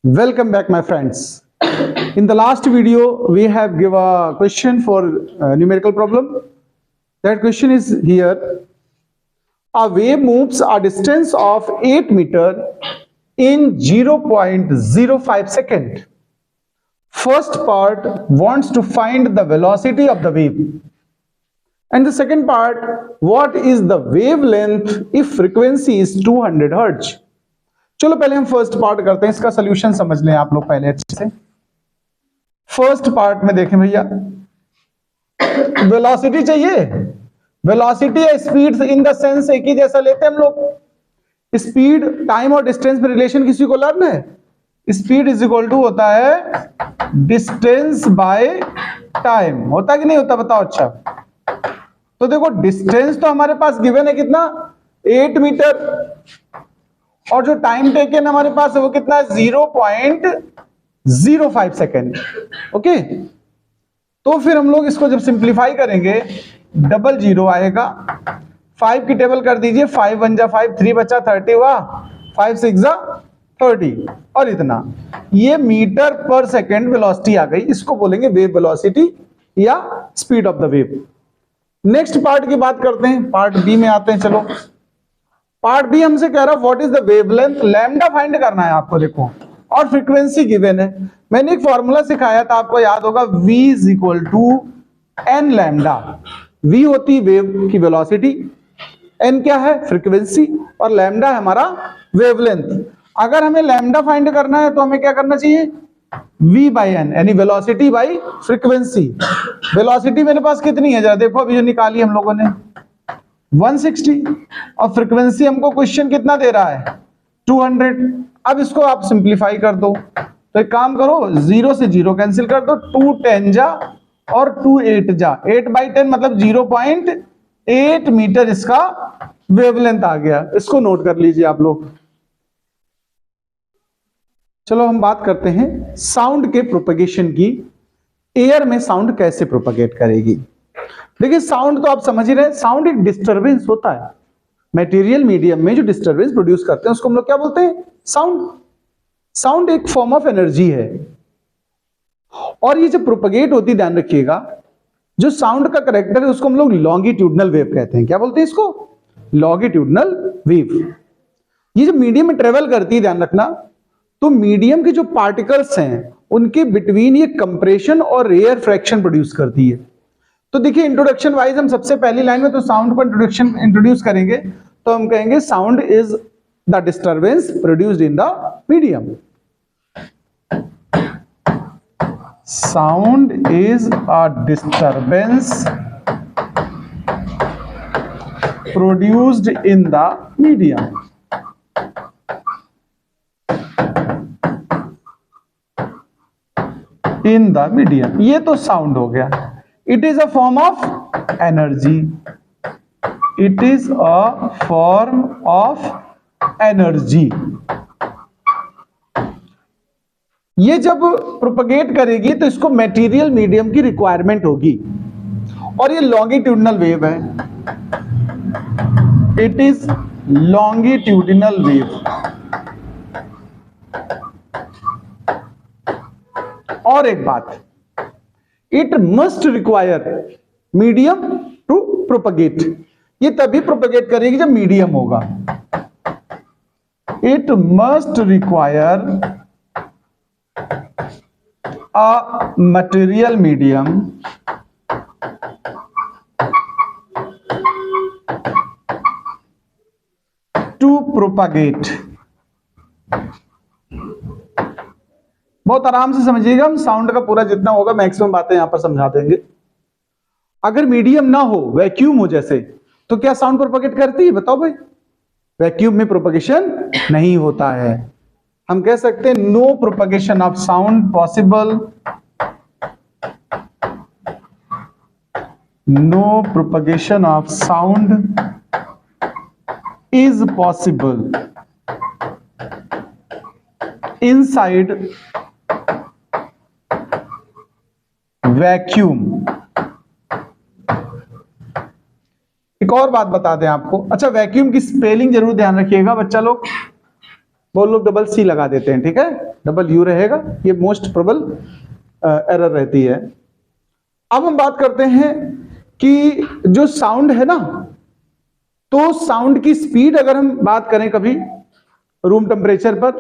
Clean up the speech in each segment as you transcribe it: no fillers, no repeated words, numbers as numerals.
Welcome back, my friends. In the last video, we have given a question for numerical problem. That question is here. A wave moves a distance of 8 meter in 0.05 second. First part wants to find the velocity of the wave. And the second part, what is the wavelength if frequency is 200 Hz? चलो पहले हम first part करते हैं, इसका solution समझ लें आप लोग पहले अच्छे से। फर्स्ट पार्ट में देखें भैया, वेलोसिटी चाहिए। वेलोसिटी या स्पीड इन द सेंस एक ही जैसा लेते हैं हम लोग। स्पीड, टाइम और डिस्टेंस में रिलेशन किसी को लर्न है? स्पीड इज इक्वल टू होता है डिस्टेंस बाय टाइम। होता कि नहीं होता बताओ? अच्छा, तो देखो डिस्टेंस तो हमारे पास गिवन है कितना, 8 मीटर, और जो टाइम टेकन हमारे पास है वो कितना है, 0.05 सेकेंड। ओके, तो फिर हम लोग इसको जब सिंप्लीफाई करेंगे, डबल जीरो आएगा, 5 की टेबल कर दीजिए, 5 1 जा 5, 3 बचा 30 हुआ, 5 6 जा 30, और इतना। ये मीटर पर सेकेंड वेलोसिटी आ गई, इसको बोलेंगे वेव वेलोसिटी या speed of the wave. Next part की बात करते हैं, पार्ट बी में आते हैं। चलो पार्ट बी हमसे कह रहा है what is the wavelength, lambda find करना है आपको। देखो, और फ्रीक्वेंसी गिवन है। मैंने एक फॉर्मूला सिखाया था, आपको याद होगा, v is equal to n lambda. v होती वेव की वेलोसिटी, n क्या है, फ्रीक्वेंसी, और लैम्डा है हमारा वेवलेंथ। अगर हमें लैम्डा फाइंड करना है तो हमें क्या करना चाहिए, v बाई एन, यानी वेलोसिटी बाई फ्रीक्वेंसी। वेलोसिटी मेरे पास कितनी है, जरा देखो, अभी जो निकाली हम लोगों ने 160, और फ्रीक्वेंसी हमको क्वेश्चन कितना दे रहा है, 200। अब इसको आप सिंप्लीफाई कर दो, तो एक काम करो, 0 से 0 कैंसिल कर दो, 2 10 जा और 2 8 जा, 8/10 मतलब 0.8 मीटर इसका वेवलेंथ आ गया। इसको नोट कर लीजिए आप लोग। चलो हम बात करते हैं साउंड के प्रोपगेशन की। एयर में साउंड कैसे प्रोपगेट करेगी? देखिए, साउंड तो आप समझ ही रहे, साउंड एक डिस्टरबेंस होता है। मटेरियल मीडियम में जो डिस्टरबेंस प्रोड्यूस करते हैं उसको हम लोग क्या बोलते हैं, साउंड। साउंड एक फॉर्म ऑफ एनर्जी है, और ये जब प्रोपगेट होती, ध्यान रखिएगा, जो साउंड का करेक्टर है उसको हम लोग लॉन्गिट्यूडनल वेव कहते हैं। क्या बोलते हैं इसको? Longitudinal wave. ये जब मीडियम में ट्रेवल करती है, ध्यान रखना, तो मीडियम के जो पार्टिकल्स हैं उनके बिटवीन ये कंप्रेशन और रेयर फ्रैक्शन प्रोड्यूस करती है। तो देखिए, इंट्रोडक्शन वाइज हम सबसे पहली लाइन में तो साउंड को इंट्रोड्यूस करेंगे, तो हम कहेंगे sound is the disturbance produced in the medium. Sound is a disturbance produced in the medium. In the medium, ये तो साउंड हो गया। It is a form of energy. It is a form of energy. ये जब propagate करेगी तो इसको material medium की रिक्वायरमेंट होगी, और ये लॉन्गिट्यूडनल वेव है। It is longitudinal wave. और एक बात, it must require medium to propagate. ये तभी प्रोपगेट करेगी जब मीडियम होगा। It must require a material medium to propagate. बहुत आराम से समझिएगा, हम साउंड का पूरा जितना होगा मैक्सिमम बातें यहां पर समझा देंगे। अगर मीडियम ना हो, वैक्यूम हो जैसे, तो क्या साउंड प्रोपगेट करती है? बताओ भाई, वैक्यूम में प्रोपगेशन नहीं होता है। हम कह सकते हैं no propagation of sound possible, no propagation of sound is possible inside vacuum. एक और बात बता दें आपको, अच्छा, वैक्यूम की स्पेलिंग जरूर ध्यान रखिएगा बच्चा लोग। वो लोग डबल सी लगा देते हैं, ठीक है, डबल यू रहेगा, ये मोस्ट प्रोबेबल एरर रहती है। अब हम बात करते हैं कि जो साउंड है ना, तो साउंड की स्पीड अगर हम बात करें कभी रूम टेम्परेचर पर,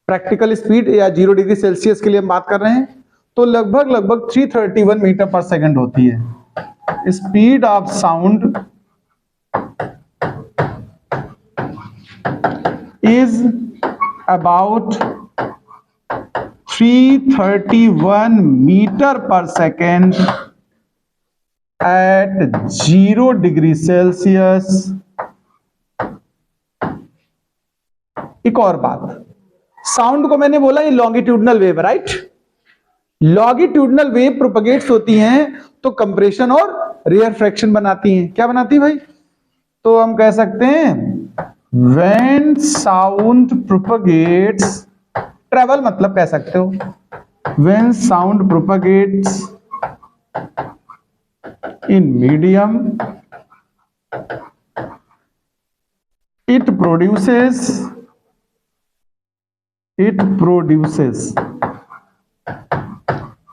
प्रैक्टिकल स्पीड या 0 डिग्री सेल्सियस के लिए हम बात कर रहे हैं, तो लगभग 331 मीटर पर सेकंड होती है। Speed of sound is about 331 metre per second at 0 degree Celsius. एक और बात, साउंड को मैंने बोला ये longitudinal wave, right. Longitudinal wave propagates होती हैं तो कंप्रेशन और रेयरफैक्शन बनाती हैं। क्या बनाती है भाई? तो हम कह सकते हैं व्हेन साउंड प्रोपगेट्स, ट्रेवल मतलब कह सकते हो, when sound propagates in medium it produces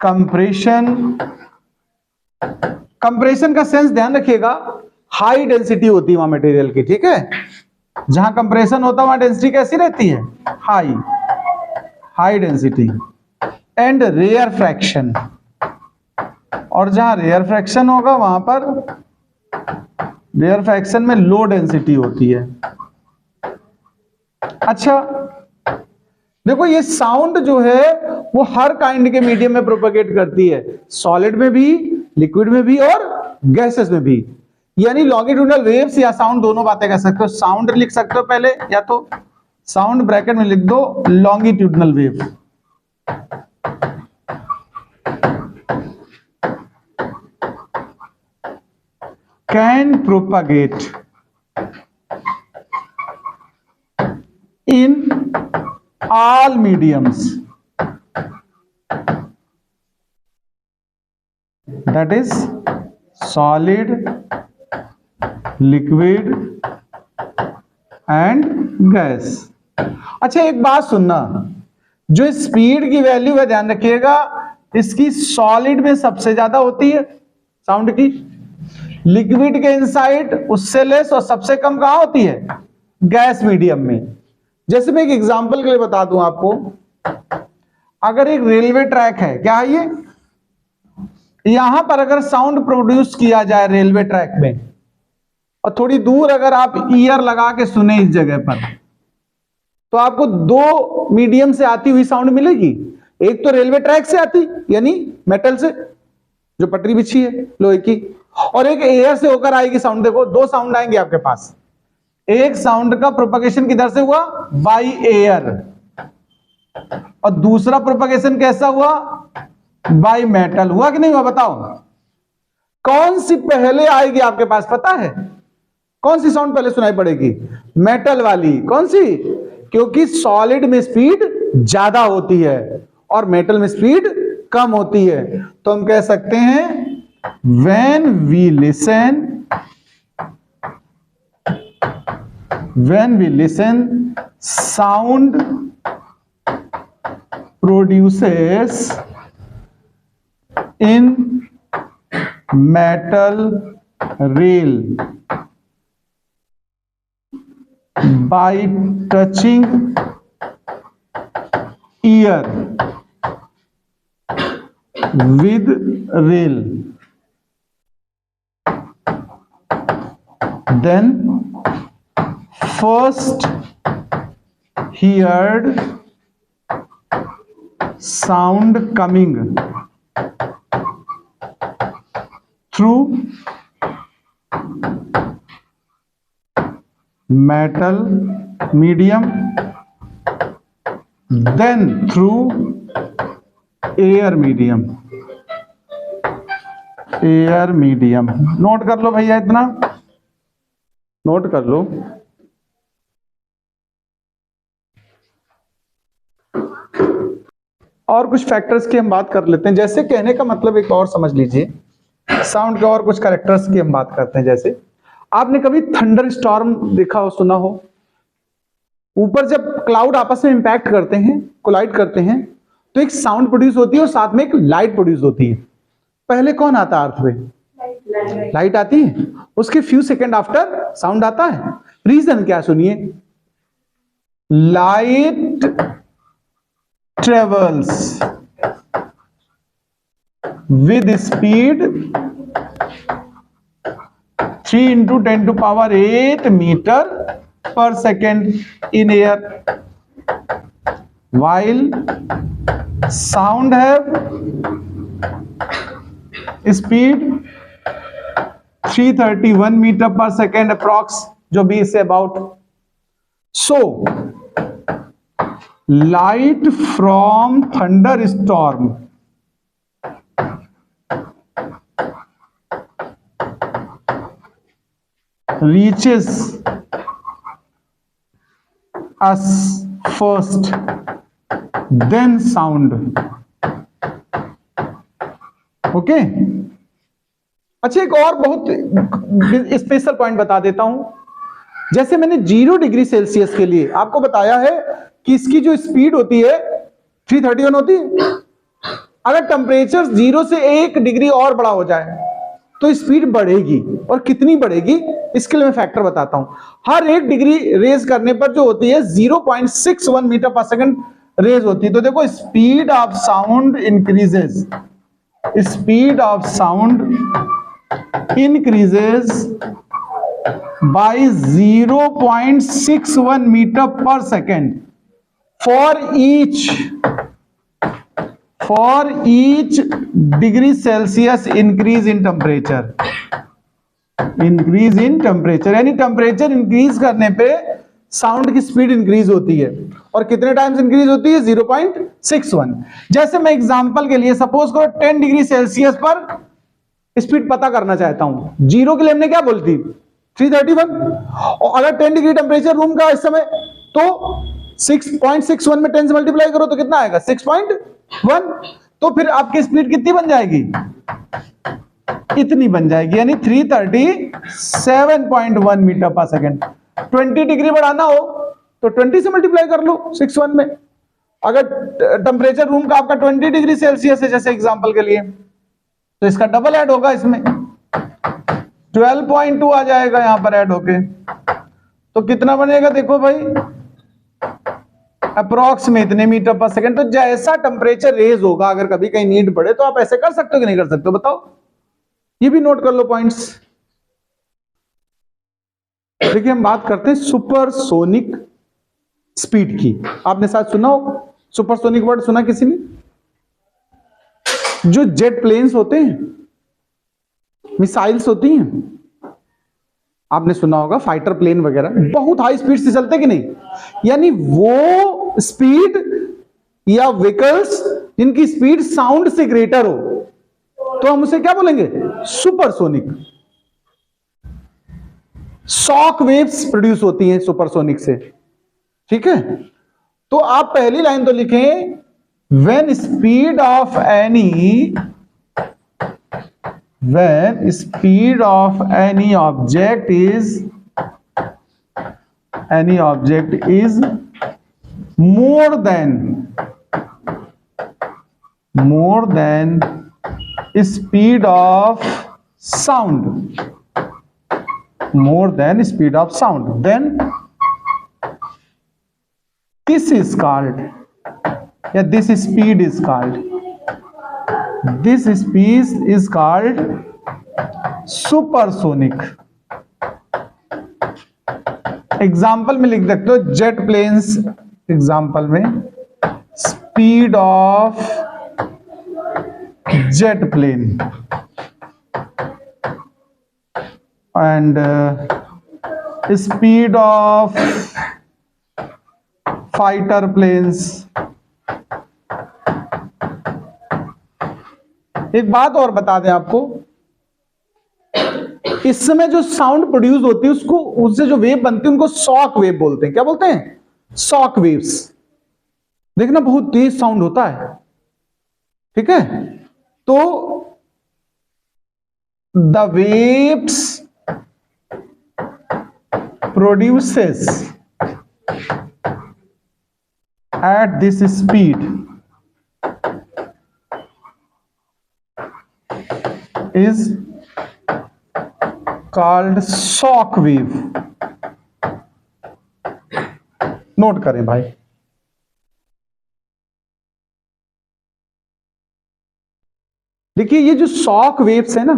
compression का सेंस ध्यान रखिएगा, हाई डेंसिटी होती है वहां मटेरियल की, ठीक है। जहां कंप्रेशन होता है वहां डेंसिटी कैसी रहती है? High density. And rarefaction, और जहां रेयर फ्रैक्शन होगा वहां पर रेयर फ्रैक्शन में लो डेंसिटी होती है। अच्छा देखो, ये साउंड जो है वो हर काइंड के मीडियम में प्रोपेगेट करती है, सॉलिड में भी, लिक्विड में भी और गैसेस में भी। यानी लॉन्गिट्यूडनल वेव्स या साउंड दोनों बातें कर सकते हो। साउंड लिख सकते हो पहले, या तो साउंड ब्रैकेट में लिख दो longitudinal wave, can propagate in all mediums, that is solid, liquid and gas। अच्छा एक बात सुनना, जो स्पीड की वैल्यू है ध्यान रखिएगा, इसकी सॉलिड में सबसे ज्यादा होती है साउंड की, लिक्विड के इनसाइड उससे लेस, और सबसे कम कहां होती है? गैस मीडियम में। जैसे मैं एक एग्जांपल के लिए बता दूं आपको, अगर एक रेलवे ट्रैक है, क्या है ये, यहां पर अगर साउंड प्रोड्यूस किया जाए रेलवे ट्रैक में, और थोड़ी दूर अगर आप ईयर लगा के सुने इस जगह पर, तो आपको दो मीडियम से आती हुई साउंड मिलेगी। एक तो रेलवे ट्रैक से आती, यानी मेटल से जो पटरी बिछी है लोहे की, और एक एयर से होकर आएगी साउंड। देखो दो साउंड आएंगे आपके पास, एक साउंड का प्रोपगेशन किधर से हुआ? बाय एयर, और दूसरा प्रोपगेशन कैसा हुआ? By metal. हुआ कि नहीं हुआ? बताओ कौन सी पहले आएगी आपके पास, पता है? कौन सी साउंड पहले सुनाई पड़ेगी? मेटल वाली। कौन सी? क्योंकि सॉलिड में स्पीड ज्यादा होती है और मेटल में स्पीड कम होती है। तो हम कह सकते हैं when we listen sound produces in metal rail by touching ear with rail, then first heard sound coming through metal medium, then through air medium। Note कर लो भैया, इतना नोट कर लो। और कुछ फैक्टर्स की हम बात कर लेते हैं। जैसे कहने का मतलब एक और समझ लीजिए, साउंड के और कुछ कैरेक्टर्स की हम बात करते हैं। जैसे आपने कभी थंडर स्टॉर्म देखा हो, सुना हो? ऊपर जब क्लाउड आपस में इंपैक्ट करते हैं, कोलाइड करते हैं, तो एक साउंड प्रोड्यूस होती है और साथ में एक लाइट प्रोड्यूस होती है। पहले कौन आता है अर्थ पे? लाइट आती है, उसके फ्यू सेकेंड आफ्टर साउंड आता है। रीजन क्या सुनिए, light travels with speed 3 into 10 to power 8 meter per second in air, while sound have speed 331 meter per second approx, जो भी इससे about. So light from thunderstorm reaches us first, then sound. Okay अच्छा, एक और बहुत special point बता देता हूं। जैसे मैंने 0 डिग्री सेल्सियस के लिए आपको बताया है कि इसकी जो स्पीड होती है 331 होती है। अगर टेम्परेचर 0 से 1 डिग्री और बड़ा हो जाए तो स्पीड बढ़ेगी, और कितनी बढ़ेगी इसके लिए मैं फैक्टर बताता हूं। हर 1 डिग्री रेज करने पर जो होती है 0.61 मीटर पर सेकंड रेज होती है। तो देखो, speed of sound increases, speed of sound increases by 0.61 metre per second for each degree Celsius increase in temperature. Increase in temperature, यानी टेम्परेचर इंक्रीज करने पे साउंड की स्पीड इंक्रीज होती है। और कितने टाइम्स इंक्रीज होती है? 0.61। जैसे मैं एग्जांपल के लिए सपोज करो 10 डिग्री सेल्सियस पर स्पीड पता करना चाहता हूं। 0 के लिए हमने क्या बोलती? 331। और अगर 10 डिग्री टेम्परेचर रूम का इस समय, तो 6.61 में 10 से मल्टीप्लाई करो तो कितना आएगा? 6.1। तो फिर आपकी स्पीड कितनी बन जाएगी? इतनी बन जाएगी, यानी 337.1 मीटर पर सेकेंड। 20 डिग्री बढ़ाना हो तो 20 से मल्टीप्लाई कर लो 61 में। अगर टेम्परेचर रूम का आपका 20 डिग्री सेल्सियस है जैसे एग्जांपल के लिए, तो इसका डबल ऐड होगा, इसमें 12.2 आ जाएगा यहां पर ऐड होके। तो कितना बनेगा देखो भाई, अप्रोक्स में इतने मीटर पर सेकेंड। तो जैसा टेम्परेचर रेज होगा, अगर कभी कहीं नीड पड़े तो आप ऐसे कर सकते हो कि नहीं कर सकते हो? बताओ, ये भी नोट कर लो पॉइंट्स। देखिए, हम बात करते हैं सुपरसोनिक स्पीड की। आपने शायद सुना हो सुपरसोनिक वर्ड, सुना किसी ने? जो जेट प्लेन्स होते हैं, मिसाइल्स होती हैं, आपने सुना होगा फाइटर प्लेन वगैरह, बहुत हाई स्पीड से चलते कि नहीं? यानी वो स्पीड या व्हीकल्स जिनकी स्पीड साउंड से ग्रेटर हो, तो हम उसे क्या बोलेंगे? सुपरसोनिक। शॉक वेव्स प्रोड्यूस होती हैं सुपरसोनिक से, ठीक है? तो आप पहली लाइन तो लिखें, when speed of any object is more than speed of sound, then this is called, या this speed is called supersonic. Example में लिख सकते हो जेट प्लेन्स, एग्जाम्पल में speed of jet plane and speed of fighter planes. एक बात और बता दें आपको, इस समय जो साउंड प्रोड्यूस होती है उससे जो वेव बनती है उनको शॉक वेव बोलते हैं। क्या बोलते हैं? Shock waves. देखना, बहुत तेज साउंड होता है, ठीक है? तो the waves produces at this speed is called shock wave. Note करें भाई, देखिए ये जो शॉक वेव्स है ना,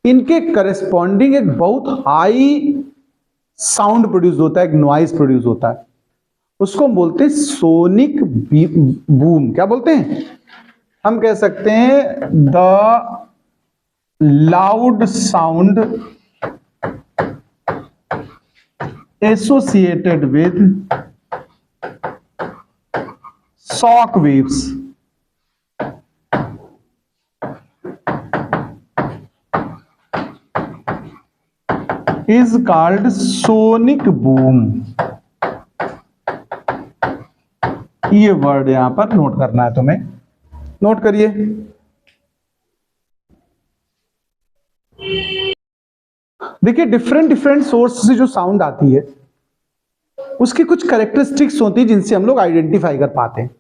इनके करस्पॉन्डिंग एक बहुत हाई साउंड प्रोड्यूस होता है, एक नॉइज प्रोड्यूस होता है, उसको हम बोलते हैं सोनिक बूम. क्या बोलते हैं? हम कह सकते हैं the loud sound associated with shock waves is called sonic boom. ये वर्ड यहां पर नोट करना है तुम्हें, नोट करिए. देखिए डिफरेंट डिफरेंट सोर्स से जो साउंड आती है उसकी कुछ कैरेक्टरिस्टिक्स होती है जिनसे हम लोग आइडेंटिफाई कर पाते हैं.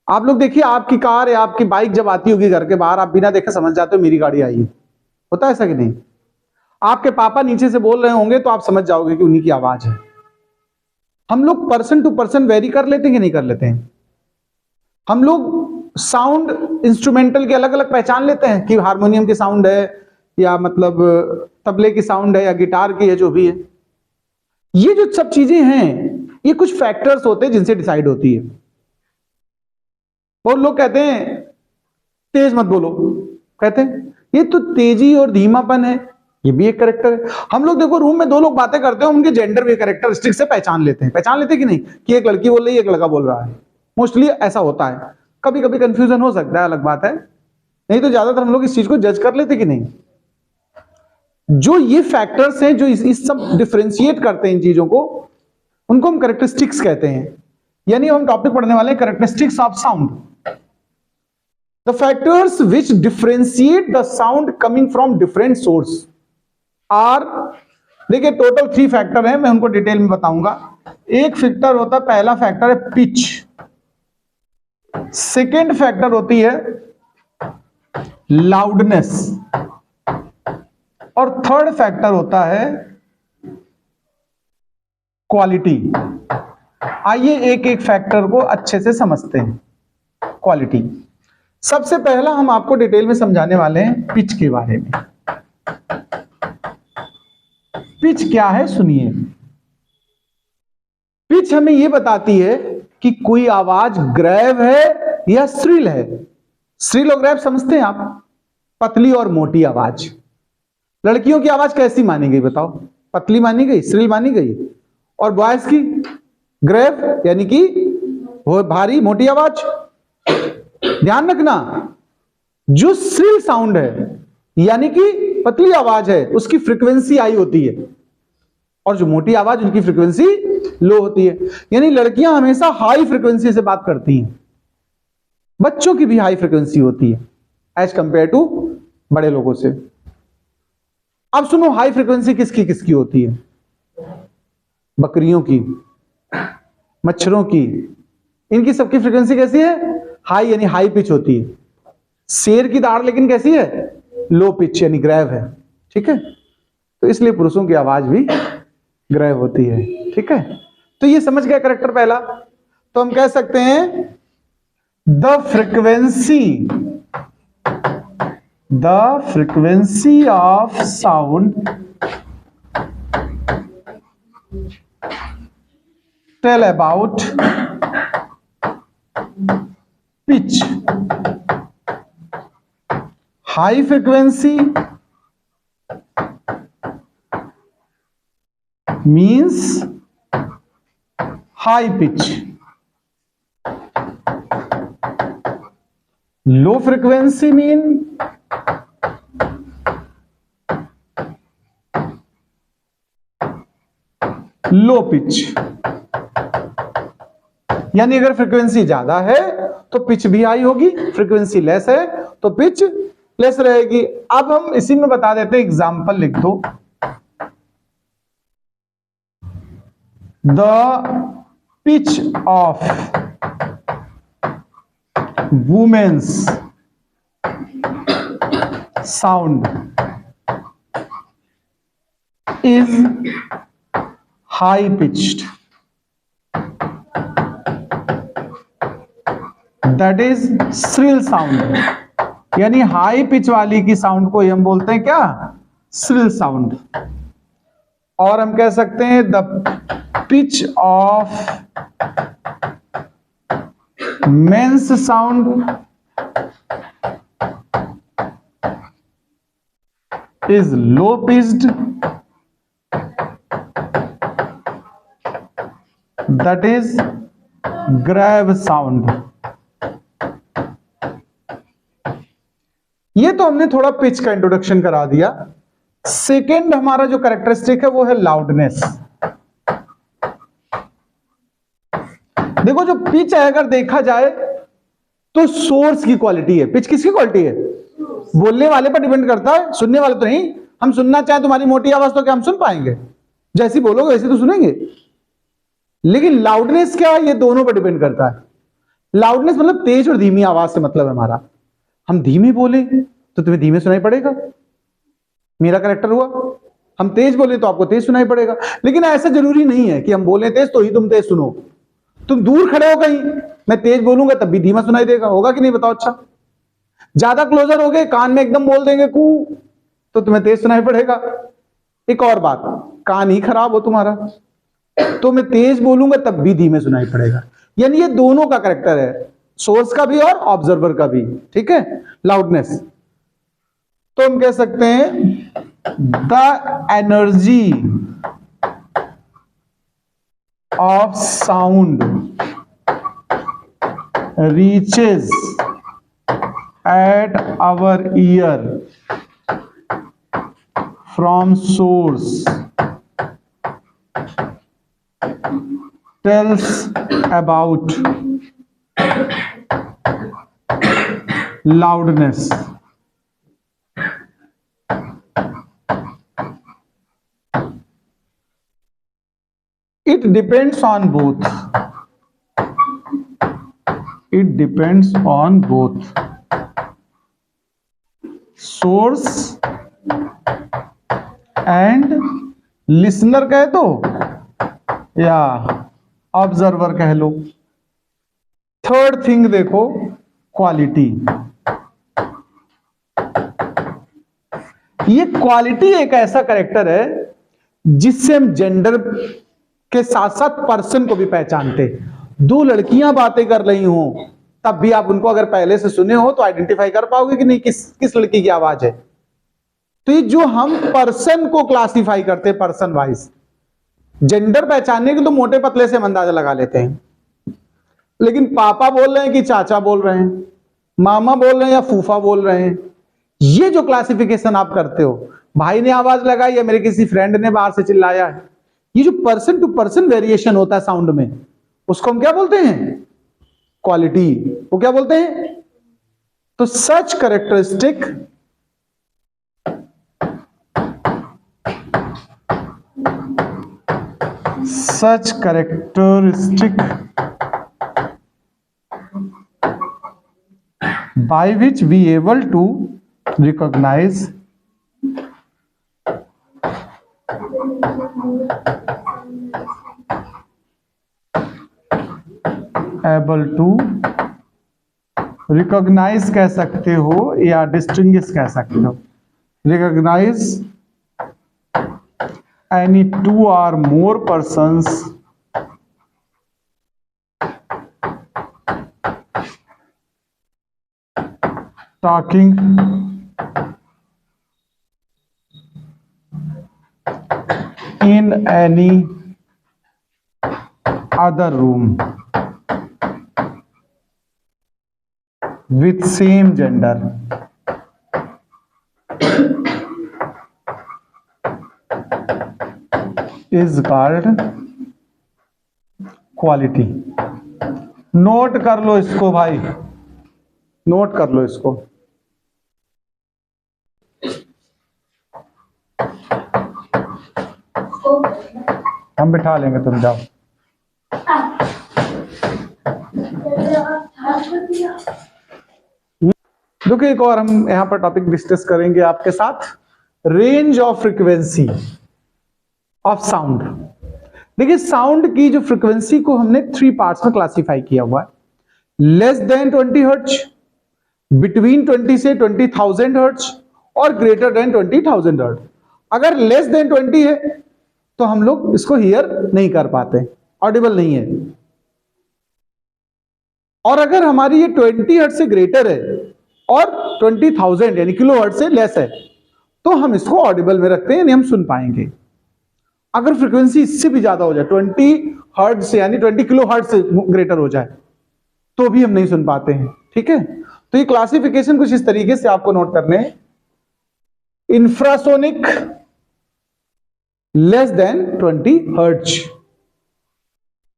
आप लोग देखिए, आपकी कार या आपकी बाइक जब आती होगी घर के बाहर, आप बिना देखे समझ जाते हो मेरी गाड़ी आई है. होता है ऐसा कि नहीं? आपके पापा नीचे से बोल रहे होंगे तो आप समझ जाओगे कि उन्हीं की आवाज है. हम लोग पर्सन टू पर्सन वेरी कर लेते हैं कि नहीं कर लेते हैं? हम लोग साउंड इंस्ट्रूमेंटल के अलग अलग पहचान लेते हैं कि हारमोनियम की साउंड है या मतलब तबले की साउंड है या गिटार की है, जो भी है. ये जो सब चीजें हैं ये कुछ फैक्टर्स होते हैं जिनसे डिसाइड होती है. बहुत लोग कहते हैं तेज मत बोलो, कहते हैं ये तो तेजी और धीमापन है, ये भी एक कैरेक्टर है. हम लोग देखो रूम में दो लोग बातें करते हैं, उनके जेंडर भी कैरेक्टरिस्टिक से पहचान लेते हैं. पहचान लेते हैं कि नहीं कि एक लड़की बोल रही है एक लड़का बोल रहा है? मोस्टली ऐसा होता है. कभी कभी कंफ्यूजन हो सकता है, अलग बात है, नहीं तो ज्यादातर हम लोग इस चीज को जज कर लेते कि नहीं. जो ये फैक्टर्स हैं जो इस सब डिफरेंशिएट करते हैं इन चीजों को, उनको हम कैरेक्टरिस्टिक्स कहते हैं. यानी हम टॉपिक पढ़ने वाले हैं characteristics of sound. The factors which differentiate the sound coming from different source are, देखिए टोटल 3 फैक्टर हैं, मैं उनको डिटेल में बताऊंगा. एक फैक्टर होता है, पहला फैक्टर है पिच. सेकेंड फैक्टर होती है लाउडनेस और थर्ड फैक्टर होता है क्वालिटी. आइए एक एक फैक्टर को अच्छे से समझते हैं. क्वालिटी सबसे पहला हम आपको डिटेल में समझाने वाले हैं पिच के बारे में. पिच क्या है सुनिए. पिच हमें यह बताती है कि कोई आवाज ग्रेव है या श्रिल है. श्रिल और ग्रेव समझते हैं आप? पतली और मोटी आवाज. लड़कियों की आवाज कैसी मानी गई बताओ? पतली मानी गई, श्रिल मानी गई. और बॉयज की ग्रेव यानी कि वो भारी मोटी आवाज. ध्यान रखना, जो श्रिल साउंड है यानी कि पतली आवाज है उसकी फ्रीक्वेंसी हाई होती है और जो मोटी आवाज उनकी फ्रीक्वेंसी लो होती है. यानी लड़कियां हमेशा हाई फ्रीक्वेंसी से बात करती हैं. बच्चों की भी हाई फ्रीक्वेंसी होती है एज कंपेयर टू बड़े लोगों से. अब सुनो, हाई फ्रीक्वेंसी किसकी किसकी होती है? बकरियों की, मच्छरों की, इनकी सबकी फ्रीक्वेंसी कैसी है? हाई यानी हाई पिच होती है. शेर की दाढ़ लेकिन कैसी है? लो पिच यानी ग्रेव है. ठीक है, तो इसलिए पुरुषों की आवाज भी ग्रेव होती है. ठीक है, तो ये समझ गया कैरेक्टर पहला. तो हम कह सकते हैं the frequency of sound tell about pitch. High frequency means high pitch, low frequency mean low pitch. यानी अगर फ्रीक्वेंसी ज्यादा है तो पिच भी हाई होगी, फ्रीक्वेंसी लेस है तो पिच लेस रहेगी. अब हम इसी में बता देते हैं, एग्जांपल लिख दो. The pitch of women's sound is high pitched, that is shrill sound. यानी हाई पिच वाली की साउंड को हम बोलते हैं क्या? Shrill sound. और हम कह सकते हैं the pitch of men's sound is low pitched, that is grave sound। ये तो हमने थोड़ा पिच का इंट्रोडक्शन करा दिया। सेकेंड हमारा जो कैरेक्टरिस्टिक है वो है लाउडनेस। देखो जो पिच है अगर देखा जाए तो सोर्स की क्वालिटी है। पिच किसकी क्वालिटी है? बोलने वाले पर डिपेंड करता है, सुनने वाले तो नहीं। हम सुनना चाहें तुम्हारी मोटी आवाज तो क्या हम सुन पाएंगे? जैसी बोलोगे वैसे तो सुनेंगे। लेकिन लाउडनेस क्या है? ये दोनों पर डिपेंड करता है। लाउडनेस मतलब तेज और धीमी आवाज से मतलब है हमारा। हम धीमे बोले तो तुम्हें धीमे सुनाई पड़ेगा, मेरा कैरेक्टर हुआ। हम तेज बोले तो आपको तेज सुनाई पड़ेगा। लेकिन ऐसा जरूरी नहीं है कि हम बोले तेज तो ही तुम तेज सुनो। तुम दूर खड़े हो कहीं, मैं तेज बोलूंगा तब भी धीमा सुनाई देगा, होगा कि नहीं बताओ? अच्छा, ज्यादा क्लोजर हो गए, कान में एकदम बोल देंगे कू, तो तुम्हें तेज सुनाई पड़ेगा। एक और बात, कान ही खराब हो तुम्हारा तो मैं तेज बोलूंगा तब भी धीमे सुनाई पड़ेगा। यानी ये दोनों का कैरेक्टर है, सोर्स का भी और ऑब्जर्वर का भी। ठीक है, लाउडनेस। तो हम कह सकते हैं the energy of sound reaches at our ear from source tells about loudness। It depends on both, it depends on both source and listener कह दो या ऑब्जर्वर कह लो। थर्ड थिंग देखो, क्वालिटी। ये क्वालिटी एक ऐसा कैरेक्टर है जिससे हम जेंडर के साथ साथ पर्सन को भी पहचानते। दो लड़कियां बातें कर रही हों तब भी आप उनको अगर पहले से सुने हो तो आइडेंटिफाई कर पाओगे कि नहीं किस लड़की की आवाज है। तो ये जो हम पर्सन को क्लासिफाई करते हैं पर्सन वाइज, जेंडर पहचानने के तो मोटे पतले से हम अंदाजा लगा लेते हैं। लेकिन पापा बोल रहे हैं कि चाचा बोल रहे हैं, मामा बोल रहे हैं या फूफा बोल रहे हैं, ये जो क्लासिफिकेशन आप करते हो, भाई ने आवाज लगाई या मेरे किसी फ्रेंड ने बाहर से चिल्लाया, ये जो पर्सन टू पर्सन वेरिएशन होता है साउंड में, उसको हम क्या बोलते हैं? क्वालिटी। वो क्या बोलते हैं? तो सच characteristic by which we able to recognize कह सकते हो या डिस्टिंग्विश कह सकते हो। Recognize any two or more persons talking in any other room with same gender is called quality. Note कर लो इसको भाई, नोट कर लो इसको। हम बिठा लेंगे, तुम जाओ। देखिए एक और हम यहां पर टॉपिक डिस्कस करेंगे आपके साथ, range of frequency of sound. देखिए साउंड की जो फ्रीक्वेंसी को हमने 3 पार्ट्स में क्लासिफाई किया हुआ है, लेस देन 20 हर्ट्ज, बिटवीन 20 से 20,000 हर्ट्ज और ग्रेटर देन 20,000 हर्ट्ज। अगर लेस देन 20 है तो हम लोग इसको हियर नहीं कर पाते, ऑडिबल नहीं है। और अगर हमारी ये 20 हर्ट्ज से ग्रेटर है और 20,000 यानी किलो हर्ट्ज से लेस है तो हम इसको ऑडिबल में रखते हैं, यानी हम सुन पाएंगे। अगर फ्रीक्वेंसी इससे भी ज्यादा हो जाए, 20 हर्ट्ज से यानी 20 किलो हर्ट्ज से ग्रेटर हो जाए तो भी हम नहीं सुन पाते हैं। ठीक है, तो ये क्लासिफिकेशन कुछ इस तरीके से आपको नोट करने हैं। Infrasonic less than 20 hertz,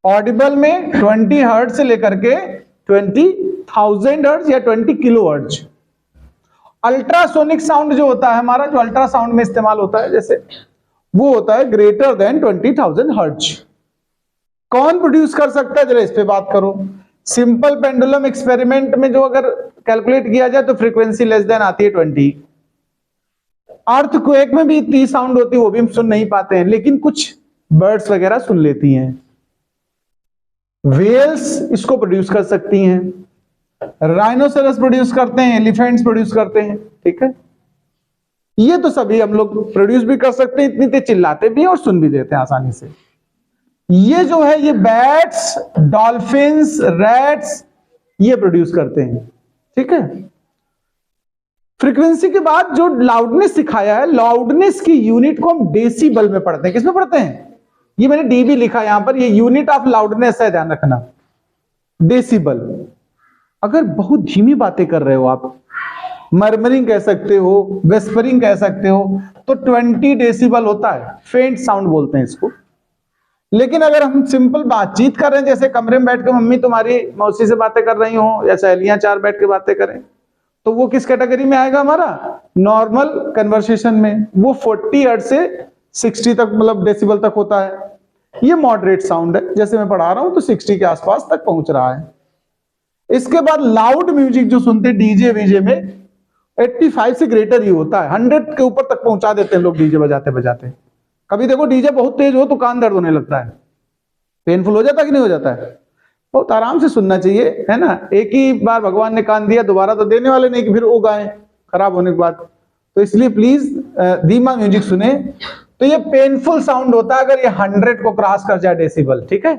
Audible में 20 हर्ट्ज से लेकर के 20,000 हर्ट्ज या 20 किलो हर्ट्ज। अल्ट्रासोनिक साउंड जो होता है हमारा, जो अल्ट्रासाउंड में इस्तेमाल होता है जैसे, वो होता है ग्रेटर देन 20,000 हर्ट्ज। कौन प्रोड्यूस कर सकता है, जरा इस पे बात करो। सिंपल पेंडुलम एक्सपेरिमेंट में जो अगर कैलकुलेट किया जाए तो फ्रीक्वेंसी लेस देन आती है 20। अर्थक्वेक में भी इतनी साउंड होती है, वो भी हम सुन नहीं पाते हैं, लेकिन कुछ बर्ड्स वगैरह सुन लेती हैं। वेल्स इसको प्रोड्यूस कर सकती हैं, राइनोसेरस प्रोड्यूस करते हैं, एलिफेंट्स प्रोड्यूस करते हैं। ठीक है, ये तो सभी हम लोग प्रोड्यूस भी कर सकते हैं, इतनी तेज चिल्लाते भी हैं और सुन भी देते हैं आसानी से। ये जो है ये बैट्स, डॉल्फिन्स, रैट्स ये प्रोड्यूस करते हैं। ठीक है, फ्रीक्वेंसी के बाद जो लाउडनेस सिखाया है, लाउडनेस की यूनिट को हम डेसिबल में पढ़ते हैं। किसमें पढ़ते हैं, ये मैंने डीबी लिखा यहां पर, ये यूनिट ऑफ लाउडनेस है, ध्यान रखना, डेसिबल। अगर बहुत धीमी बातें कर रहे हो आप, मर्मरिंग कह सकते हो, वेस्परिंग कह सकते हो, तो 20 डेसिबल होता है, फेंट साउंड बोलते हैं इसको। लेकिन अगर हम सिंपल बातचीत कर रहे हैं, जैसे कमरे में बैठ के मम्मी तुम्हारी मौसी से बातें कर रही हो या सहेलियां 4 बैठ के बातें करें, तो वो किस कैटेगरी में आएगा हमारा, नॉर्मल कन्वर्सेशन में। वो 40 हर्ट्ज से 60 तक मतलब डेसिबल तक होता है। ये मॉडरेट साउंड है, जैसे मैं पढ़ा रहा हूं तो 60 के आसपास तक पहुंच रहा है। इसके बाद लाउड म्यूजिक जो सुनते डीजे वीजे में 85 से ग्रेटर ही होता है, 100 के ऊपर तक पहुंचा देते हैं लोग डीजे बजाते बजाते। कभी देखो डीजे बहुत तेज हो तो कान दर्द होने लगता है, पेनफुल हो जाता है कि नहीं हो जाता है। बहुत आराम से सुनना चाहिए, है ना। एक ही बार भगवान ने कान दिया, दोबारा तो देने वाले नहीं कि फिर वो गाएं खराब होने के बाद। तो इसलिए प्लीज धीमा म्यूजिक सुने। तो ये पेनफुल साउंड होता है अगर ये 100 को क्रॉस कर जाए डेसिबल। ठीक है,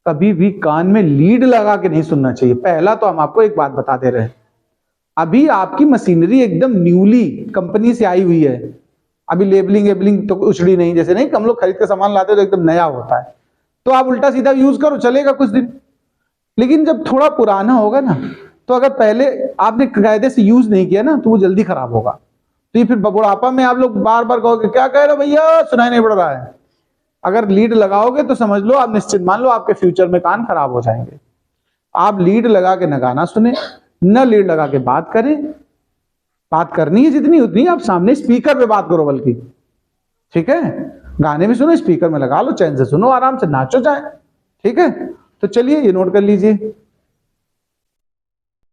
कभी भी कान में लीड लगा के नहीं सुनना चाहिए। पहला तो हम आपको एक बात बता दे रहे हैं, अभी आपकी मशीनरी एकदम न्यूली कंपनी से आई हुई है, अभी लेबलिंग तो उछड़ी नहीं, जैसे नहीं हम लोग खरीद के सामान लाते तो एकदम नया होता है, तो आप उल्टा सीधा यूज करो, चलेगा कुछ दिन। लेकिन जब थोड़ा पुराना होगा ना, तो अगर पहले आपने कायदे से यूज नहीं किया ना तो वो जल्दी खराब होगा। तो ये फिर बुढ़ापा में आप लोग बार बार कहोगे क्या कह रहे हो भैया, सुनाई नहीं पड़ रहा है। अगर लीड लगाओगे तो समझ लो, आप निश्चित मान लो आपके फ्यूचर में कान खराब हो जाएंगे। आप लीड लगा के न गाना सुने, न लीड लगा के बात करें। बात करनी है जितनी उतनी आप सामने स्पीकर पे बात करो बल्कि। ठीक है, गाने भी सुनो, स्पीकर में लगा लो, चैन से सुनो, आराम से नाचो जाए। ठीक है, तो चलिए ये नोट कर लीजिए।